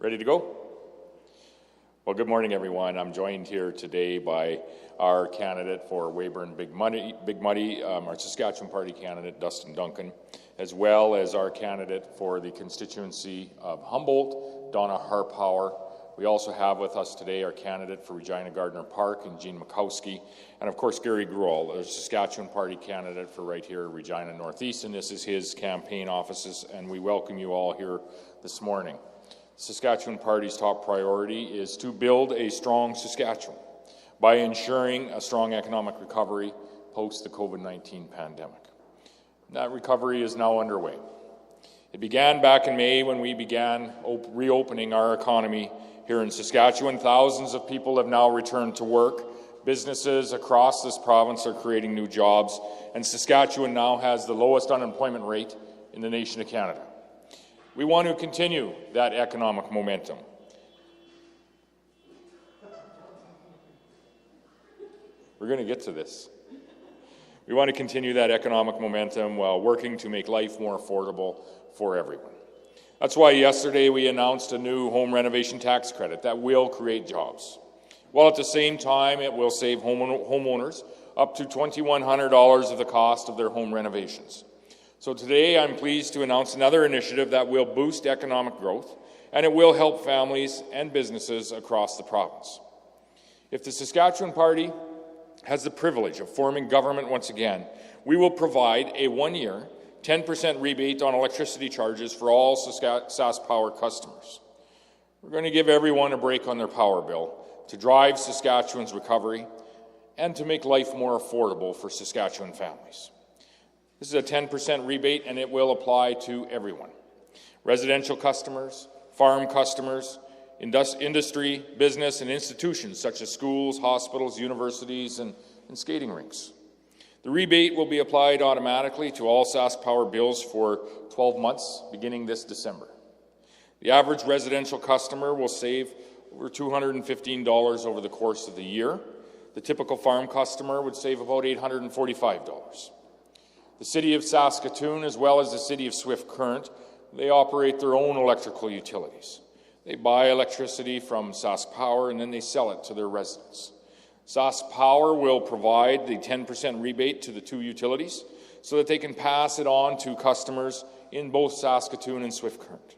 Ready to go? Well, good morning, everyone. I'm joined here today by our candidate for Weyburn Big Muddy, our Saskatchewan Party candidate, Dustin Duncan, as well as our candidate for the constituency of Humboldt, Donna Harpower. We also have with us today our candidate for Regina Gardner Park, and Jean Makowski, and of course Gary Gruel, the Saskatchewan Party candidate for right here, Regina Northeast, and this is his campaign offices, and we welcome you all here this morning. The Saskatchewan Party's top priority is to build a strong Saskatchewan by ensuring a strong economic recovery post the COVID-19 pandemic. That recovery is now underway. It began back in May when we began reopening our economy here in Saskatchewan. Thousands of people have now returned to work. Businesses across this province are creating new jobs, and Saskatchewan now has the lowest unemployment rate in the nation of Canada. We want to continue that economic momentum. We're going to get to this. We want to continue that economic momentum while working to make life more affordable for everyone. That's why yesterday we announced a new home renovation tax credit that will create jobs, while at the same time it will save homeowners up to $2,100 of the cost of their home renovations. So today I'm pleased to announce another initiative that will boost economic growth, and it will help families and businesses across the province. If the Saskatchewan Party has the privilege of forming government once again, we will provide a one-year 10% rebate on electricity charges for all SaskPower customers. We're going to give everyone a break on their power bill to drive Saskatchewan's recovery and to make life more affordable for Saskatchewan families. This is a 10% rebate, and it will apply to everyone. Residential customers, farm customers, industry, business, and institutions such as schools, hospitals, universities, and skating rinks. The rebate will be applied automatically to all SaskPower bills for 12 months, beginning this December. The average residential customer will save over $215 over the course of the year. The typical farm customer would save about $845. The City of Saskatoon, as well as the City of Swift Current, they operate their own electrical utilities. They buy electricity from SaskPower and then they sell it to their residents. SaskPower will provide the 10% rebate to the two utilities so that they can pass it on to customers in both Saskatoon and Swift Current.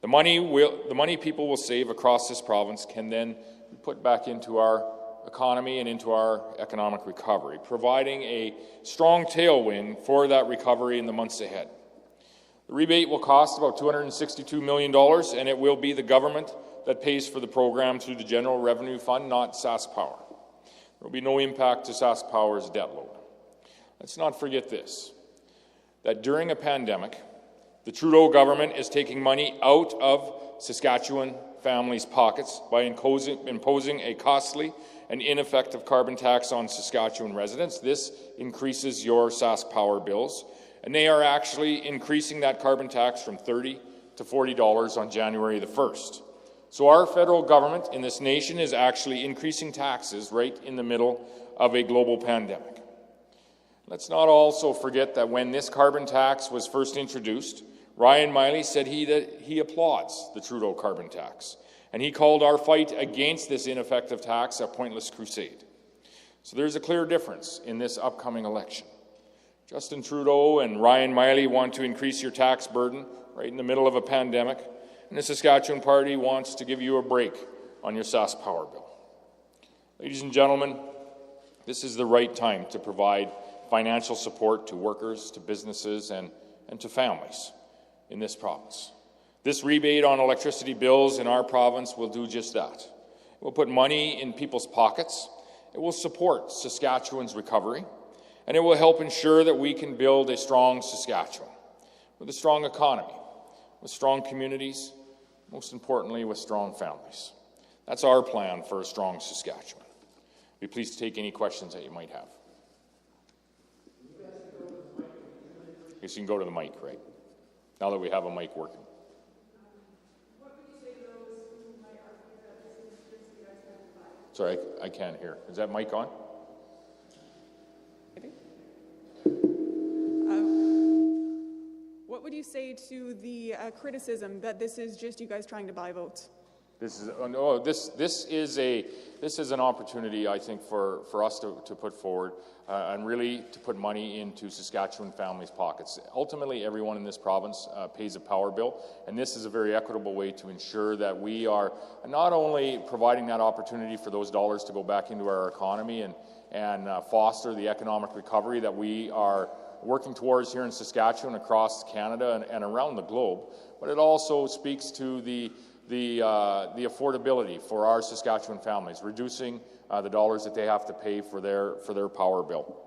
The money people will save across this province can then be put back into our economy and into our economic recovery, providing a strong tailwind for that recovery in the months ahead. The rebate will cost about $262 million, and it will be the government that pays for the program through the General Revenue Fund, not SaskPower. There will be no impact to SaskPower's debt load. Let's not forget this, that during a pandemic, the Trudeau government is taking money out of Saskatchewan families' pockets by imposing a costly and ineffective carbon tax on Saskatchewan residents. This increases your SaskPower bills, and they are actually increasing that carbon tax from $30 to $40 on January the 1st. So our federal government in this nation is actually increasing taxes right in the middle of a global pandemic. Let's not also forget that when this carbon tax was first introduced, Ryan Miley said that he applauds the Trudeau carbon tax, and he called our fight against this ineffective tax a pointless crusade. So there's a clear difference in this upcoming election. Justin Trudeau and Ryan Miley want to increase your tax burden right in the middle of a pandemic, and the Saskatchewan Party wants to give you a break on your SaskPower bill. Ladies and gentlemen, this is the right time to provide financial support to workers, to businesses, and to families in this province. This rebate on electricity bills in our province will do just that. It will put money in people's pockets, it will support Saskatchewan's recovery, and it will help ensure that we can build a strong Saskatchewan with a strong economy, with strong communities, most importantly with strong families. That's our plan for a strong Saskatchewan. Be pleased to take any questions that you might have. I guess you can go to the mic, right? Now that we have a mic working. What would you say to those who might argue that this is just the guys? Sorry, I can't hear. Is that mic on? What would would you say to the criticism that this is just you guys trying to buy votes? This is an opportunity, I think, for us to put forward and really to put money into Saskatchewan families' pockets. Ultimately, everyone in this province pays a power bill, and this is a very equitable way to ensure that we are not only providing that opportunity for those dollars to go back into our economy and foster the economic recovery that we are working towards here in Saskatchewan, across Canada, and around the globe, but it also speaks to the affordability for our Saskatchewan families, reducing the dollars that they have to pay for their power bill.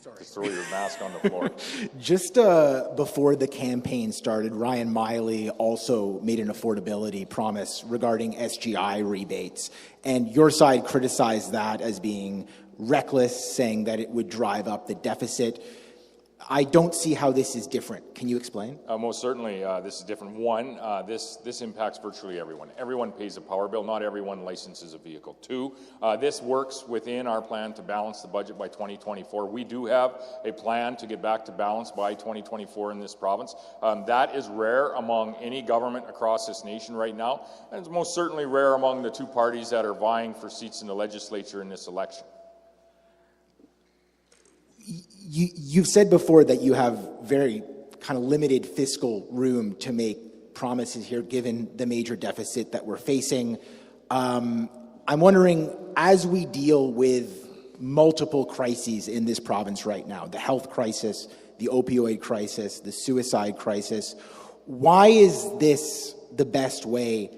Sorry. Just throw your mask on the floor. Just before the campaign started, Ryan Miley also made an affordability promise regarding SGI rebates, and your side criticized that as being reckless, saying that it would drive up the deficit. I don't see how this is different. Can you explain? Most certainly, this is different. One, this impacts virtually everyone. Everyone pays a power bill. Not everyone licenses a vehicle. Two, this works within our plan to balance the budget by 2024. We do have a plan to get back to balance by 2024 in this province. That is rare among any government across this nation right now, and it's most certainly rare among the two parties that are vying for seats in the legislature in this election. You've said before that you have very kind of limited fiscal room to make promises here, given the major deficit that we're facing. I'm wondering, as we deal with multiple crises in this province right now, the health crisis, the opioid crisis, the suicide crisis, why is this the best way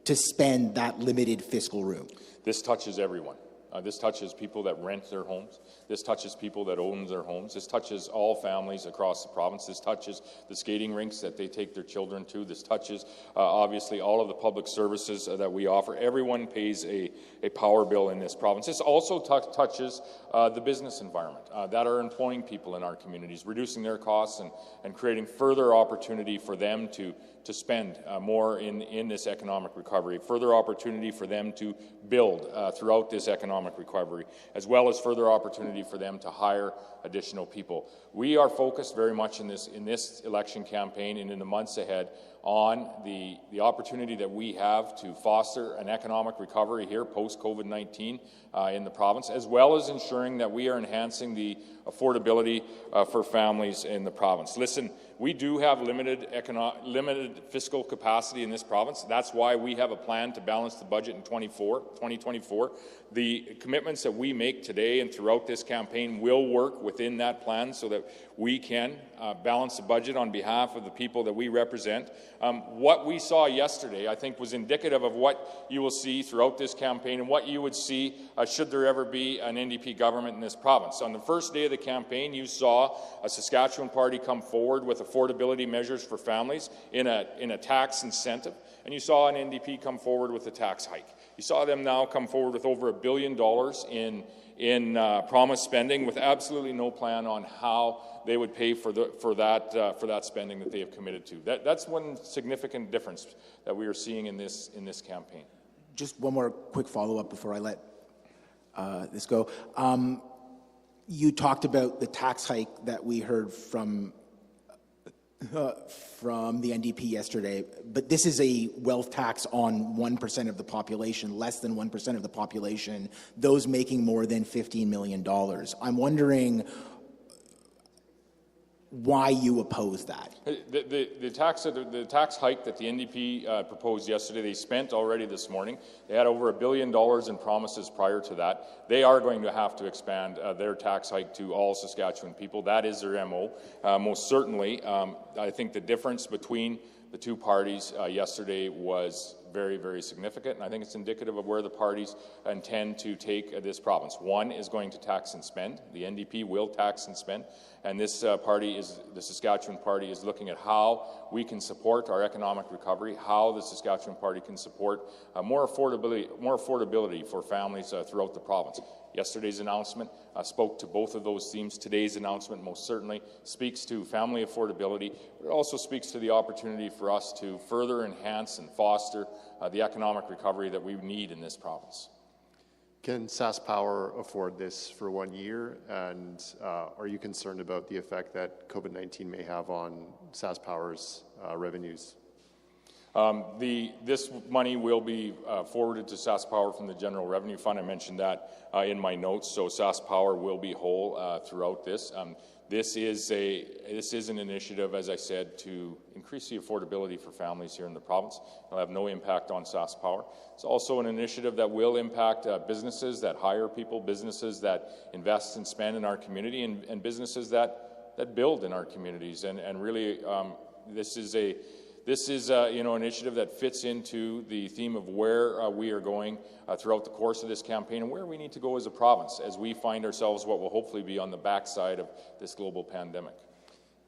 to spend that limited fiscal room? This touches everyone. This touches people that rent their homes. This touches people that own their homes. This touches all families across the province. This touches the skating rinks that they take their children to. This touches, obviously, all of the public services that we offer. Everyone pays a power bill in this province. This also touches the business environment that are employing people in our communities, reducing their costs and creating further opportunity for them to spend more in this economic recovery, further opportunity for them to build throughout this economic recovery, as well as further opportunity for them to hire additional people. We are focused very much in this election campaign and in the months ahead on the opportunity that we have to foster an economic recovery here post-COVID-19 in the province, as well as ensuring that we are enhancing the affordability for families in the province. Listen, we do have limited fiscal capacity in this province. That's why we have a plan to balance the budget in 2024. The commitments that we make today and throughout this campaign will work within that plan so that we can balance the budget on behalf of the people that we represent. What we saw yesterday, I think, was indicative of what you will see throughout this campaign and what you would see should there ever be an NDP government in this province. On the first day of the campaign, you saw a Saskatchewan party come forward with affordability measures for families in a tax incentive, and you saw an NDP come forward with a tax hike. You saw them now come forward with over $1 billion in promised spending, with absolutely no plan on how they would pay for that spending that they have committed to. That's one significant difference that we are seeing in this campaign. Just one more quick follow-up before I let this go. You talked about the tax hike that we heard from the NDP yesterday, but this is a wealth tax on 1% of the population, less than 1% of the population, those making more than $15 million. I'm wondering why you oppose that. The tax hike that the NDP proposed yesterday, they spent already this morning. They had over $1 billion in promises prior to that. They are going to have to expand their tax hike to all Saskatchewan people. That is their MO. Most certainly, I think the difference between the two parties yesterday was very, very significant, and I think it's indicative of where the parties intend to take this province. One is going to tax and spend. The NDP will tax and spend, and the Saskatchewan party is looking at how we can support our economic recovery, how the Saskatchewan party can support more affordability for families throughout the province. Yesterday's announcement spoke to both of those themes. Today's announcement most certainly speaks to family affordability, but it also speaks to the opportunity for us to further enhance and foster the economic recovery that we need in this province. Can SaskPower afford this for 1 year? And are you concerned about the effect that COVID-19 may have on SaskPower's revenues? This money will be forwarded to SaskPower from the General Revenue Fund. I mentioned that in my notes. So SaskPower will be whole throughout this. This is an initiative, as I said, to increase the affordability for families here in the province. It'll have no impact on SaskPower. It's also an initiative that will impact businesses that hire people, businesses that invest and spend in our community, and businesses that build in our communities. And really, this is an initiative that fits into the theme of where we are going throughout the course of this campaign and where we need to go as a province as we find ourselves what will hopefully be on the backside of this global pandemic.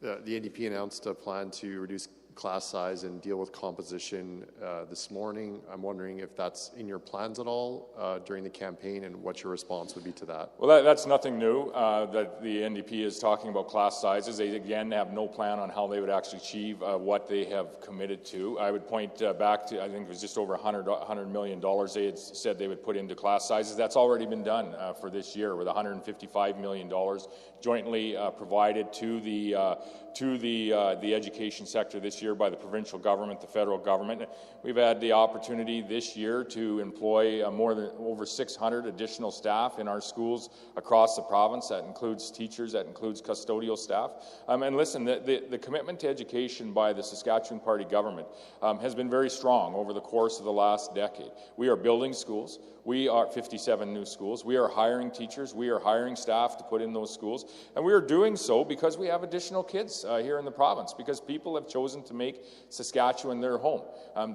The NDP announced a plan to reduce class size and deal with composition this morning. I'm wondering if that's in your plans at all during the campaign and what your response would be to that. Well, that's nothing new that the NDP is talking about class sizes. They, again, have no plan on how they would actually achieve what they have committed to. I would point back to, I think it was just over $100 million they had said they would put into class sizes. That's already been done for this year with $155 million jointly provided to the education sector this year by the provincial government, the federal government. We've had the opportunity this year to employ over 600 additional staff in our schools across the province. That includes teachers, that includes custodial staff. And listen, the commitment to education by the Saskatchewan Party government has been very strong over the course of the last decade. We are building schools. We are 57 new schools. We are hiring teachers. We are hiring staff to put in those schools. And we are doing so because we have additional kids here in the province, because people have chosen to make Saskatchewan their home.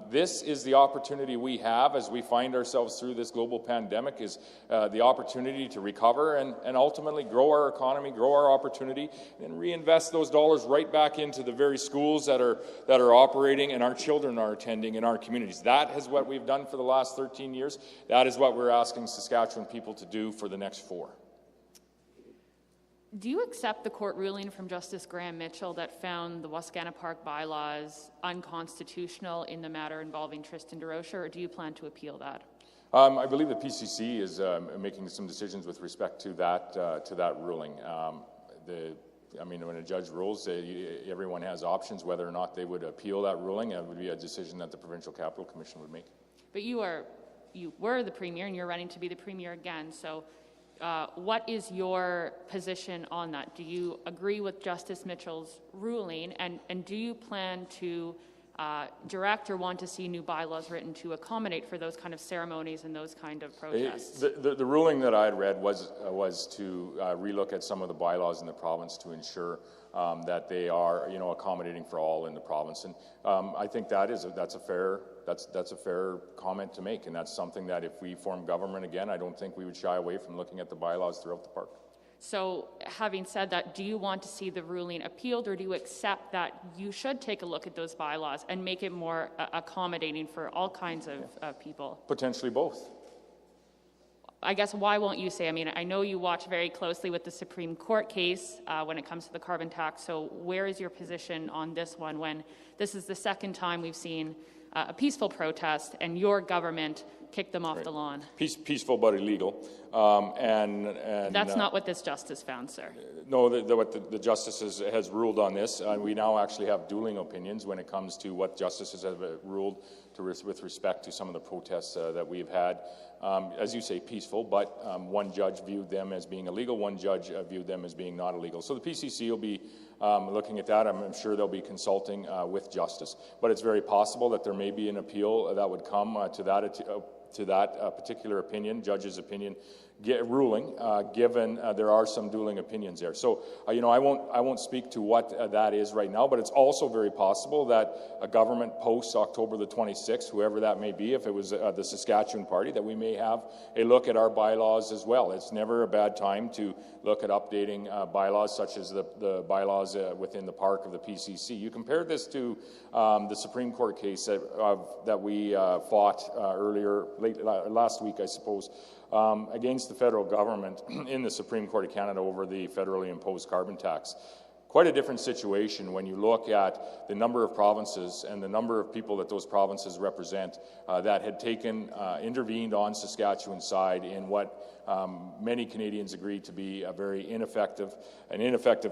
This is the opportunity we have as we find ourselves through this global pandemic, is the opportunity to recover and ultimately grow our economy, grow our opportunity, and reinvest those dollars right back into the very schools that are operating and our children are attending in our communities. That is what we've done for the last 13 years. That is what we're asking Saskatchewan people to do for the next 4. Do you accept the court ruling from Justice Graham Mitchell that found the Wascana Park bylaws unconstitutional in the matter involving Tristan DeRocher, or do you plan to appeal that? I believe the PCC is making some decisions with respect to that ruling. When a judge rules, everyone has options whether or not they would appeal that ruling. It would be a decision that the Provincial Capital Commission would make. But you were the Premier and you're running to be the Premier again, so what is your position on that? Do you agree with Justice Mitchell's ruling, and do you plan to direct or want to see new bylaws written to accommodate for those kind of ceremonies and those kind of protests? The ruling that I had read was to relook at some of the bylaws in the province to ensure that they are, accommodating for all in the province, and I think that's a fair comment to make, and that's something that if we form government again, I don't think we would shy away from looking at the bylaws throughout the park. So, having said that, do you want to see the ruling appealed, or do you accept that you should take a look at those bylaws and make it more accommodating for all kinds of people? Potentially both. I guess, why won't you say? I know you watch very closely with the Supreme Court case when it comes to the carbon tax, so where is your position on this one when this is the second time we've seen a peaceful protest and your government kicked them off the lawn? Peaceful but illegal. And that's not what this justice found, sir. No, what the justice has ruled on this. We now actually have dueling opinions when it comes to what justices have ruled with respect to some of the protests that we've had. As you say, peaceful, but one judge viewed them as being illegal, one judge viewed them as being not illegal. So the PCC will be looking at that. I'm sure they'll be consulting with justice. But it's very possible that there may be an appeal that would come to that particular opinion, judge's opinion, ruling, given there are some dueling opinions there. So, I won't speak to what that is right now, but it's also very possible that a government post October the 26th, whoever that may be, if it was the Saskatchewan Party, that we may have a look at our bylaws as well. It's never a bad time to look at updating bylaws, such as the bylaws within the park of the PCC. You compare this to the Supreme Court case that we fought last week, I suppose, against the federal government in the Supreme Court of Canada over the federally imposed carbon tax. quite a different situation when you look at the number of provinces and the number of people that those provinces represent that had intervened on Saskatchewan's side in what many Canadians agreed to be a very ineffective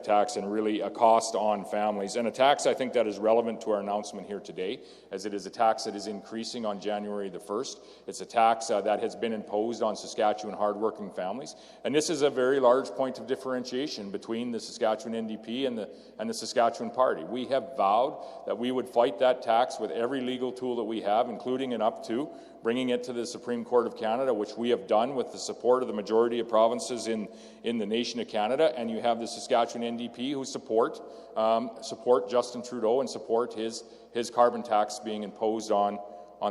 tax and really a cost on families. And a tax, I think, that is relevant to our announcement here today, as it is a tax that is increasing on January the 1st. It's a tax that has been imposed on Saskatchewan hardworking families. And this is a very large point of differentiation between the Saskatchewan NDP and the Saskatchewan Party. We have vowed that we would fight that tax with every legal tool that we have, including and up to bringing it to the Supreme Court of Canada, which we have done with the support of the majority of provinces in the nation of Canada. And you have the Saskatchewan NDP who support Justin Trudeau and support his carbon tax being imposed on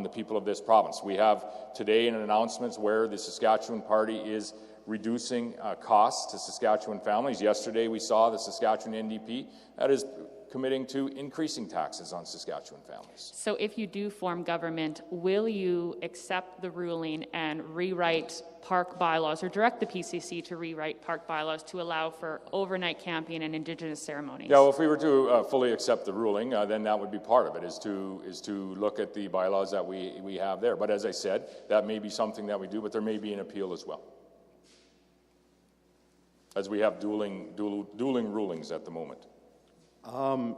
the people of this province. We have today an announcement where the Saskatchewan Party is reducing costs to Saskatchewan families. Yesterday we saw the Saskatchewan NDP that is committing to increasing taxes on Saskatchewan families. So if you do form government, will you accept the ruling and rewrite park bylaws or direct the PCC to rewrite park bylaws to allow for overnight camping and Indigenous ceremonies? Yeah, well, if we were to fully accept the ruling, then that would be part of it, is to look at the bylaws that we have there. But as I said, that may be something that we do, but there may be an appeal as well, as we have dueling rulings at the moment.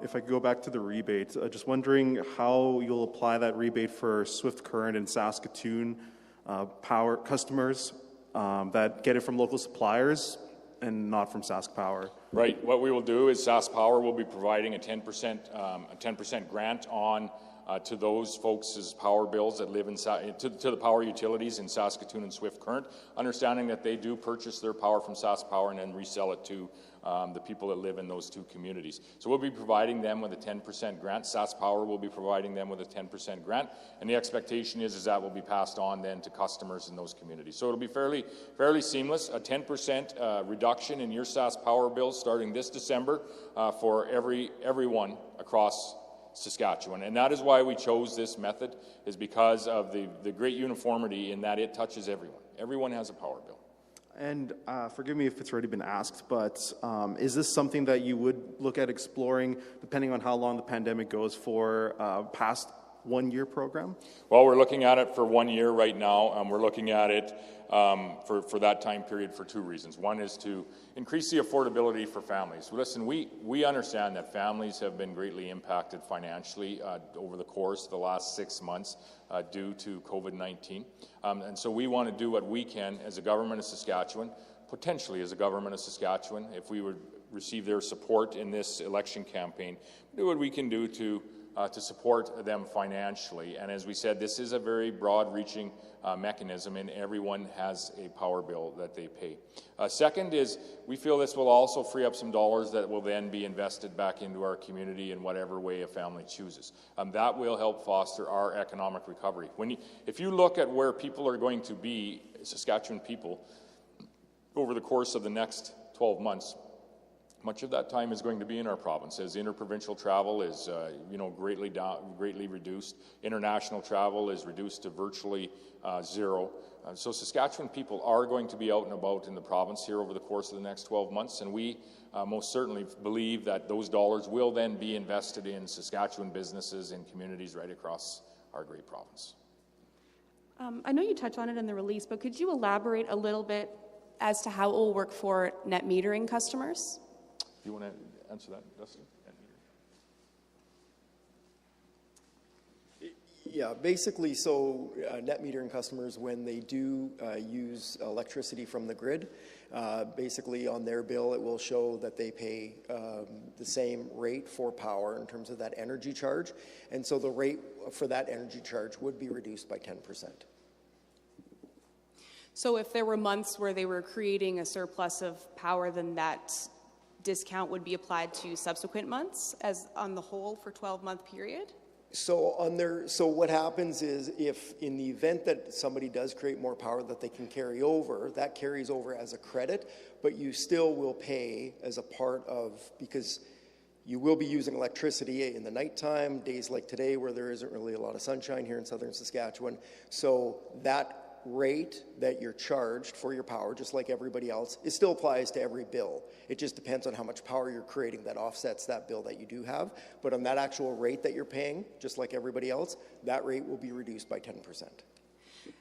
If I could go back to the rebate, just wondering how you'll apply that rebate for Swift Current and Saskatoon power customers that get it from local suppliers and not from SaskPower. Right. What we will do is SaskPower will be providing a 10% grant on to those folks' power bills that live to the power utilities in Saskatoon and Swift Current, understanding that they do purchase their power from SaskPower and then resell it to the people that live in those two communities. So we'll be providing them with a 10% grant. SaskPower will be providing them with a 10% grant, and the expectation is that will be passed on then to customers in those communities. So it'll be fairly seamless. A 10% reduction in your SaskPower bills starting this December for everyone across Saskatchewan. And that is why we chose this method, is because of the great uniformity in that it touches everyone. Everyone has a power bill. And forgive me if it's already been asked, but is this something that you would look at exploring, depending on how long the pandemic goes, for past one-year program? Well, we're looking at it for 1 year right now. We're looking at it for that time period for two reasons. One is to increase the affordability for families. Listen, we understand that families have been greatly impacted financially over the course of the last 6 months due to COVID-19. And so we want to do what we can as a government of Saskatchewan, potentially as a government of Saskatchewan, if we would receive their support in this election campaign, do what we can do to support them financially. And as we said, this is a very broad-reaching mechanism, and everyone has a power bill that they pay. Second is, we feel this will also free up some dollars that will then be invested back into our community in whatever way a family chooses. That will help foster our economic recovery. If you look at where people are going to be, Saskatchewan people, over the course of the next 12 months, much of that time is going to be in our province, as interprovincial travel is, greatly reduced. International travel is reduced to virtually zero. So Saskatchewan people are going to be out and about in the province here over the course of the next 12 months, and we most certainly believe that those dollars will then be invested in Saskatchewan businesses and communities right across our great province. I know you touched on it in the release, but could you elaborate a little bit as to how it will work for net metering customers? Do you want to answer that, Dustin? Yeah, basically, so net metering customers, when they do use electricity from the grid, basically on their bill it will show that they pay the same rate for power in terms of that energy charge, and so the rate for that energy charge would be reduced by 10%. So if there were months where they were creating a surplus of power, then that discount would be applied to subsequent months as on the whole for 12-month period? So what happens is, if in the event that somebody does create more power that they can carry over, that carries over as a credit, but you still will pay as a part of, because you will be using electricity in the nighttime, days like today where there isn't really a lot of sunshine here in southern Saskatchewan. So that rate that you're charged for your power, just like everybody else, it still applies to every bill. It just depends on how much power you're creating that offsets that bill that you do have. But on that actual rate that you're paying, just like everybody else, that rate will be reduced by 10%.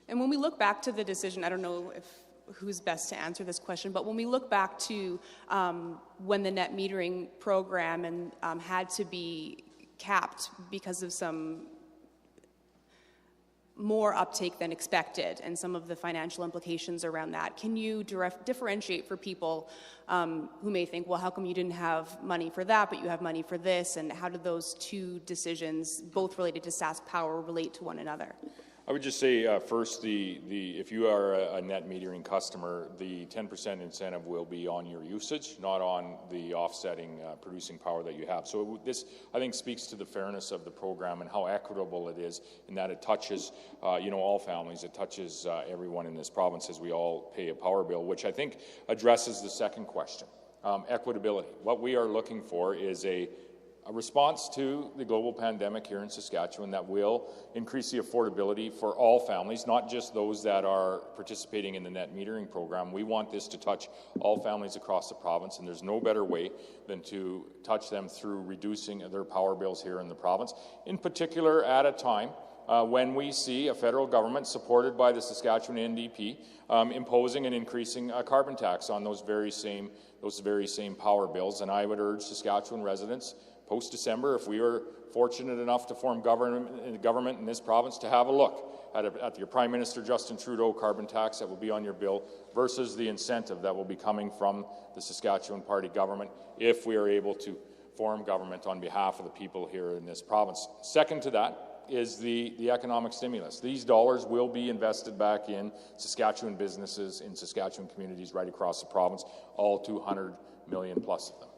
And when we look back to the decision, I don't know who's best to answer this question, but when we look back to when the net metering program had to be capped because of some more uptake than expected and some of the financial implications around that, can you differentiate for people who may think, well, how come you didn't have money for that, but you have money for this, and how do those two decisions, both related to SaskPower, relate to one another? I would just say first, if you are a net metering customer, the 10% incentive will be on your usage, not on the offsetting producing power that you have. So this, I think, speaks to the fairness of the program and how equitable it is, in that it touches, all families. It touches everyone in this province, as we all pay a power bill, which I think addresses the second question, equitability. What we are looking for is a response to the global pandemic here in Saskatchewan that will increase the affordability for all families, not just those that are participating in the net metering program. We want this to touch all families across the province, and there's no better way than to touch them through reducing their power bills here in the province, in particular at a time when we see a federal government supported by the Saskatchewan NDP imposing and increasing a carbon tax on those very same power bills. And I would urge Saskatchewan residents, post-December, if we were fortunate enough to form government in this province, to have a look at your Prime Minister Justin Trudeau carbon tax that will be on your bill versus the incentive that will be coming from the Saskatchewan Party government if we are able to form government on behalf of the people here in this province. Second to that is the economic stimulus. These dollars will be invested back in Saskatchewan businesses, in Saskatchewan communities right across the province, all 200 million plus of them.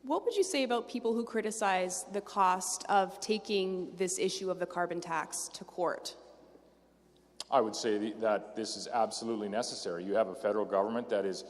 What would you say about people who criticize the cost of taking this issue of the carbon tax to court? I would say that this is absolutely necessary. You have a federal government that is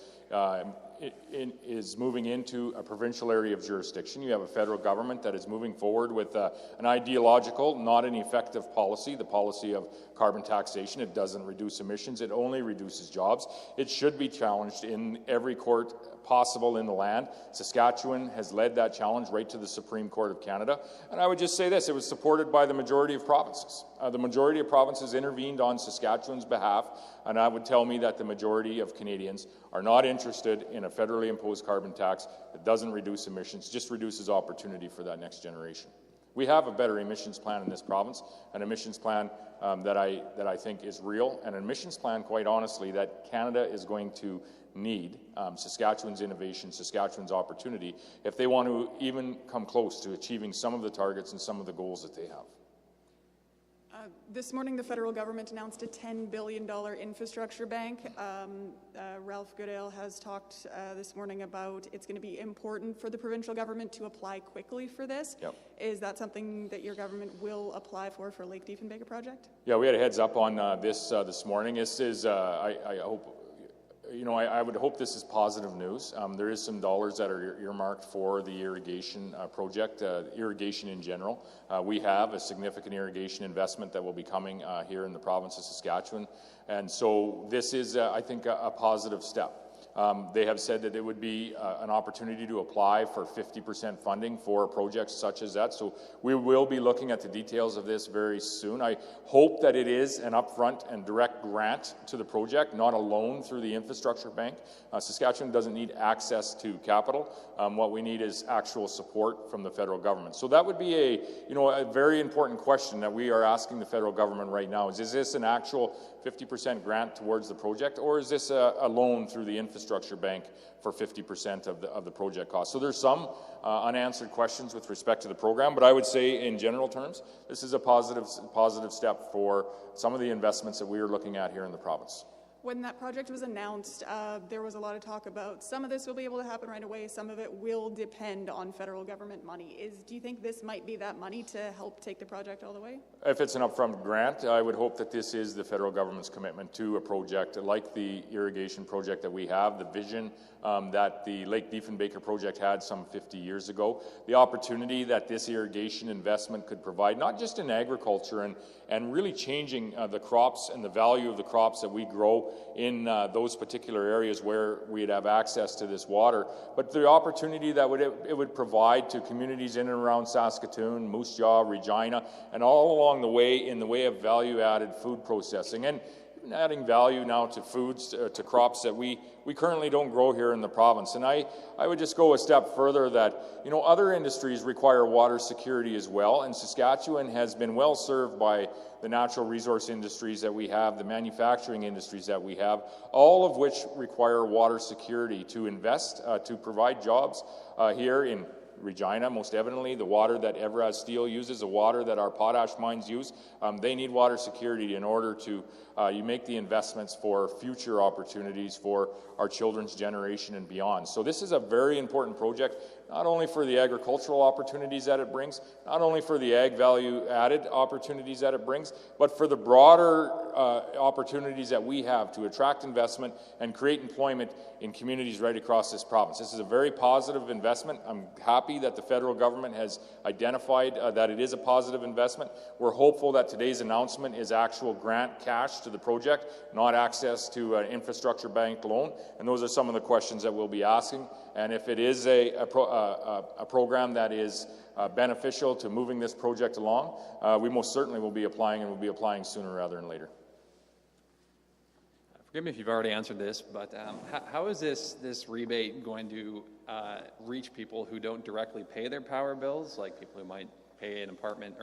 moving into a provincial area of jurisdiction. You have a federal government that is moving forward with an ideological, not an effective policy, the policy of carbon taxation. It doesn't reduce emissions, it only reduces jobs. It should be challenged in every court possible in the land. Saskatchewan has led that challenge right to the Supreme Court of Canada. And I would just say this, it was supported by the majority of provinces. The majority of provinces intervened on Saskatchewan's behalf, and I would tell me that the majority of Canadians are not interested in a federally imposed carbon tax that doesn't reduce emissions, just reduces opportunity for that next generation. We have a better emissions plan in this province, an emissions plan that I think is real, and an emissions plan, quite honestly, that Canada is going to need, Saskatchewan's innovation, Saskatchewan's opportunity, if they want to even come close to achieving some of the targets and some of the goals that they have. This morning, the federal government announced a $10 billion infrastructure bank. Ralph Goodale has talked this morning about it's going to be important for the provincial government to apply quickly for this. Yep. Is that something that your government will apply for Lake Diefenbaker project? Yeah, we had a heads up on this morning. This is, I hope, I would hope this is positive news. There is some dollars that are earmarked for the irrigation project, irrigation in general. We have a significant irrigation investment that will be coming here in the province of Saskatchewan. And so this is, I think, a positive step. They have said that it would be an opportunity to apply for 50% funding for projects such as that. So we will be looking at the details of this very soon. I hope that it is an upfront and direct grant to the project, not a loan through the infrastructure bank. Saskatchewan doesn't need access to capital. What we need is actual support from the federal government. So that would be a very important question that we are asking the federal government right now. Is this an actual 50% grant towards the project, or is this a loan through the infrastructure bank for 50% of the project cost? So there's some unanswered questions with respect to the program, but I would say in general terms, this is a positive step for some of the investments that we are looking at here in the province. When that project was announced, there was a lot of talk about some of this will be able to happen right away, some of it will depend on federal government money. Do you think this might be that money to help take the project all the way? If it's an upfront grant, I would hope that this is the federal government's commitment to a project like the irrigation project that we have, the vision that the Lake Diefenbaker project had some 50 years ago, the opportunity that this irrigation investment could provide, not just in agriculture and really changing the crops and the value of the crops that we grow in those particular areas where we'd have access to this water, but the opportunity that it would provide to communities in and around Saskatoon, Moose Jaw, Regina, and all along the way in the way of value-added food processing. And adding value now to foods, to crops that we currently don't grow here in the province. And I would just go a step further that, you know, other industries require water security as well, and Saskatchewan has been well served by the natural resource industries that we have, the manufacturing industries that we have, all of which require water security to invest, to provide jobs here in Regina, most evidently. The water that Everaz Steel uses, the water that our potash mines use, they need water security in order to you make the investments for future opportunities for our children's generation and beyond. So this is a very important project, not only for the agricultural opportunities that it brings, not only for the ag value added opportunities that it brings, but for the broader opportunities that we have to attract investment and create employment in communities right across this province. This is a very positive investment. I'm happy that the federal government has identified that it is a positive investment. We're hopeful that today's announcement is actual grant cash to the project, not access to an infrastructure bank loan. And those are some of the questions that we'll be asking. And if it is a program that is beneficial to moving this project along, we most certainly will be applying, and will be applying sooner rather than later. Forgive me if you've already answered this, but how is this rebate going to reach people who don't directly pay their power bills, like people who might pay an apartment,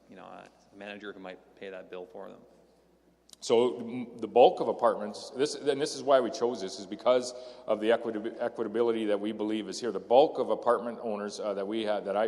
you know, a manager who might pay that bill for them? So the bulk of apartments, this is why we chose this, is because of the equitability that we believe is here. The bulk of apartment owners that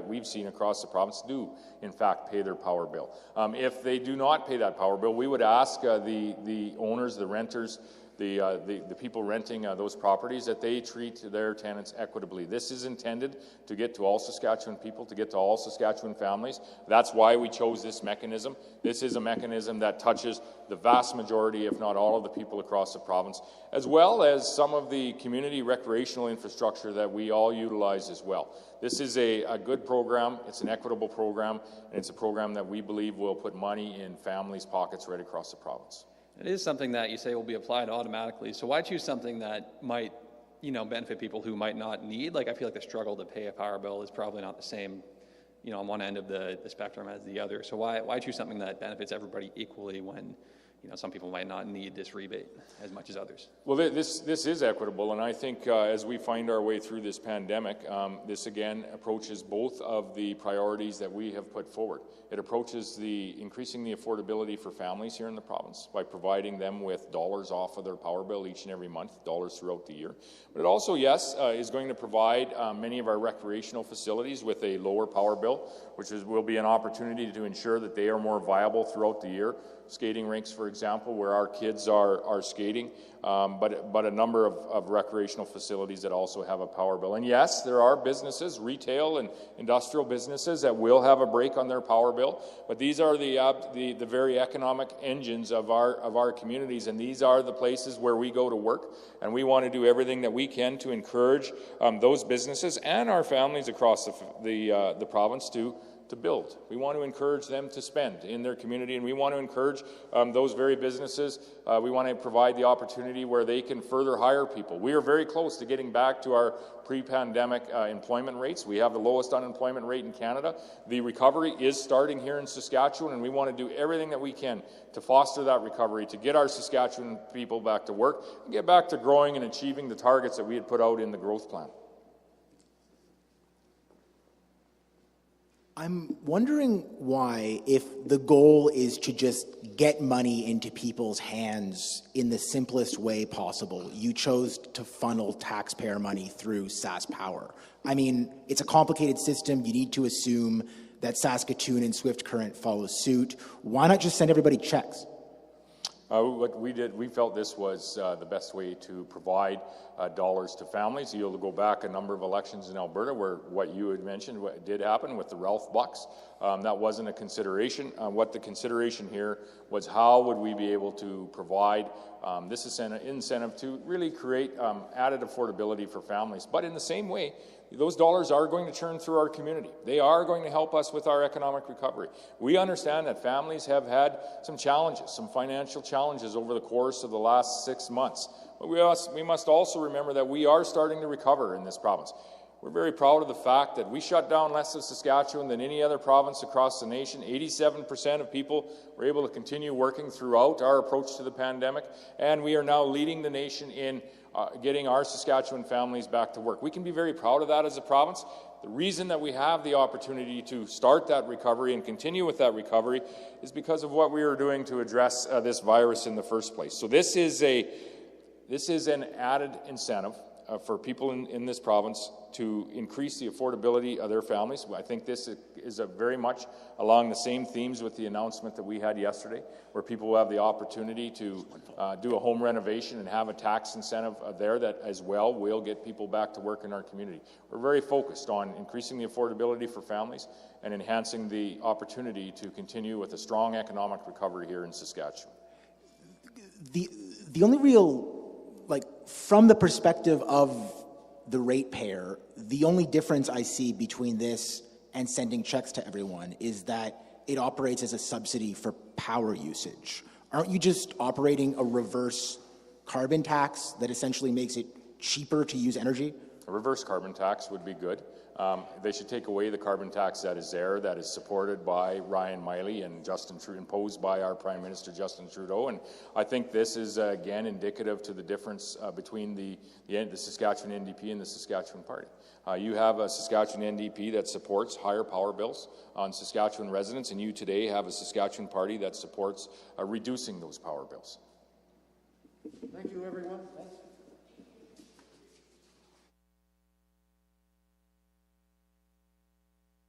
we've seen across the province do, in fact, pay their power bill. If they do not pay that power bill, we would ask the owners, the renters, the people renting those properties, that they treat their tenants equitably. This is intended to get to all Saskatchewan people, to get to all Saskatchewan families. That's why we chose this mechanism. This is a mechanism that touches the vast majority, if not all, of the people across the province, as well as some of the community recreational infrastructure that we all utilize as well. This is a good program, it's an equitable program, and it's a program that we believe will put money in families' pockets right across the province. It is something that you say will be applied automatically, so why choose something that might, you know, benefit people who might not need? Like, I feel like the struggle to pay a power bill is probably not the same, you know, on one end of the spectrum as the other. So why choose something that benefits everybody equally when, you know, some people might not need this rebate as much as others? Well, this is equitable, and I think as we find our way through this pandemic, this again approaches both of the priorities that we have put forward. It approaches increasing the affordability for families here in the province by providing them with dollars off of their power bill each and every month, dollars throughout the year. But it also, yes, is going to provide many of our recreational facilities with a lower power bill, which will be an opportunity to ensure that they are more viable throughout the year. Skating rinks, for example, where our kids are skating, but a number of recreational facilities that also have a power bill. And yes, there are businesses, retail and industrial businesses, that will have a break on their power bill, but these are the very economic engines of our communities, and these are the places where we go to work, and we want to do everything that we can to encourage those businesses and our families across the province to build. We want to encourage them to spend in their community, and we want to encourage those very businesses. We want to provide the opportunity where they can further hire people. We are very close to getting back to our pre-pandemic employment rates. We have the lowest unemployment rate in Canada. The recovery is starting here in Saskatchewan, and we want to do everything that we can to foster that recovery, to get our Saskatchewan people back to work, and get back to growing and achieving the targets that we had put out in the growth plan. I'm wondering why, if the goal is to just get money into people's hands in the simplest way possible, you chose to funnel taxpayer money through SaskPower. I mean, it's a complicated system. You need to assume that Saskatoon and Swift Current follow suit. Why not just send everybody checks? What we did, we felt this was the best way to provide dollars to families. You'll go back a number of elections in Alberta where what you had mentioned what did happen with the Ralph bucks. That wasn't a consideration. What the consideration here was how would we be able to provide this incentive to really create added affordability for families. But in the same way, those dollars are going to churn through our community. They are going to help us with our economic recovery. We understand that families have had some challenges, some financial challenges over the course of the last 6 months. But we must also remember that we are starting to recover in this province. We're very proud of the fact that we shut down less of Saskatchewan than any other province across the nation. 87% of people were able to continue working throughout our approach to the pandemic, and we are now leading the nation in getting our Saskatchewan families back to work. We can be very proud of that as a province. The reason that we have the opportunity to start that recovery and continue with that recovery is because of what we are doing to address this virus in the first place. So this is an added incentive for people in this province to increase the affordability of their families. I think this is very much along the same themes with the announcement that we had yesterday, where people will have the opportunity to do a home renovation and have a tax incentive there that as well will get people back to work in our community. We're very focused on increasing the affordability for families and enhancing the opportunity to continue with a strong economic recovery here in Saskatchewan. The only real, from the perspective of the ratepayer, the only difference I see between this and sending checks to everyone is that it operates as a subsidy for power usage. Aren't you just operating a reverse carbon tax that essentially makes it cheaper to use energy? A reverse carbon tax would be good. They should take away the carbon tax that is there, that is supported by Ryan Miley and Justin Trudeau, imposed by our Prime Minister Justin Trudeau. And I think this is again indicative to the difference between the Saskatchewan NDP and the Saskatchewan Party. You have a Saskatchewan NDP that supports higher power bills on Saskatchewan residents, and you today have a Saskatchewan Party that supports reducing those power bills. Thank you, everyone. Thanks.